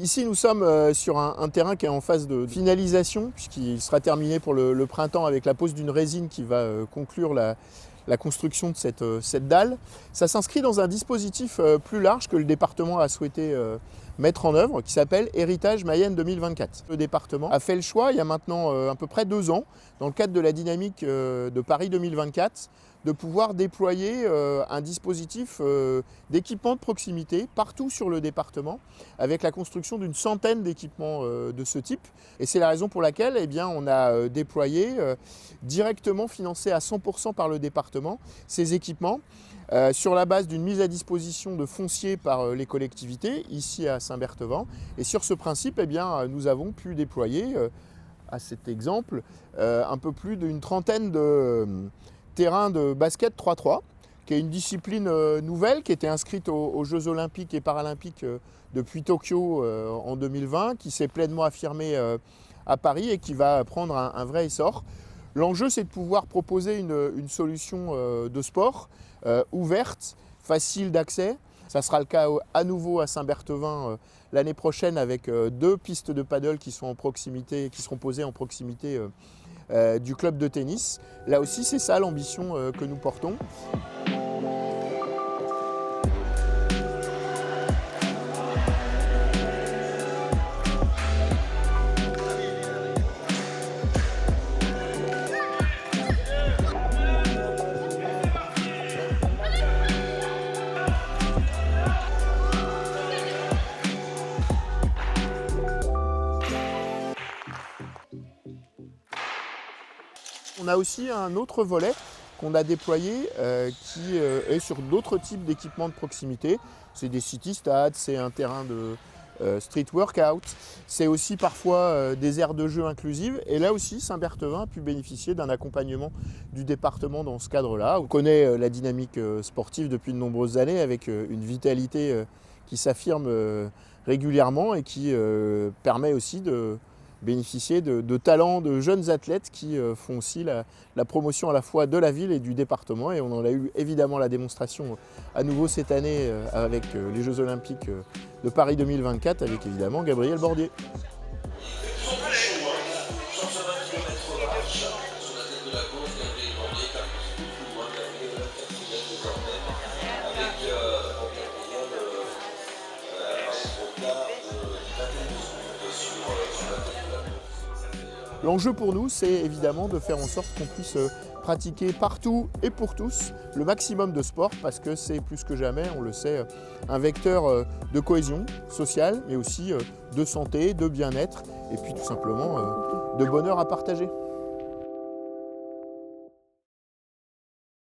Ici, nous sommes sur un terrain qui est en phase de finalisation, puisqu'il sera terminé pour le printemps avec la pose d'une résine qui va conclure la construction de cette dalle. Ça s'inscrit dans un dispositif plus large que le département a souhaité mettre en œuvre, qui s'appelle Héritage Mayenne 2024. Le département a fait le choix, il y a maintenant à peu près 2 ans, dans le cadre de la dynamique de Paris 2024, de pouvoir déployer un dispositif d'équipement de proximité partout sur le département, avec la construction d'une centaine d'équipements de ce type. Et c'est la raison pour laquelle on a déployé, directement financé à 100% par le département, ces équipements, sur la base d'une mise à disposition de foncier par les collectivités, ici à Saint-Berthevin. Et sur ce principe, nous avons pu déployer, à cet exemple, un peu plus d'une trentaine de terrain de basket 3-3, qui est une discipline nouvelle qui était inscrite aux Jeux Olympiques et Paralympiques depuis Tokyo en 2020, qui s'est pleinement affirmée à Paris et qui va prendre un vrai essor. L'enjeu, c'est de pouvoir proposer une solution de sport ouverte, facile d'accès. Ça sera le cas à nouveau à Saint-Berthevin l'année prochaine avec 2 pistes de paddle qui sont en proximité, qui seront posées en proximité du club de tennis. Là aussi, c'est ça l'ambition que nous portons. On a aussi un autre volet qu'on a déployé qui est sur d'autres types d'équipements de proximité. C'est des city-stades, c'est un terrain de street workout, c'est aussi parfois des aires de jeu inclusives. Et là aussi, Saint-Berthevin a pu bénéficier d'un accompagnement du département dans ce cadre-là. On connaît la dynamique sportive depuis de nombreuses années avec une vitalité qui s'affirme régulièrement et qui permet aussi de bénéficier de talents de jeunes athlètes qui font aussi la promotion à la fois de la ville et du département. Et on en a eu évidemment la démonstration à nouveau cette année avec les Jeux Olympiques de Paris 2024 avec évidemment Gabriel Bordier. L'enjeu pour nous, c'est évidemment de faire en sorte qu'on puisse pratiquer partout et pour tous le maximum de sport parce que c'est plus que jamais, on le sait, un vecteur de cohésion sociale mais aussi de santé, de bien-être et puis tout simplement de bonheur à partager.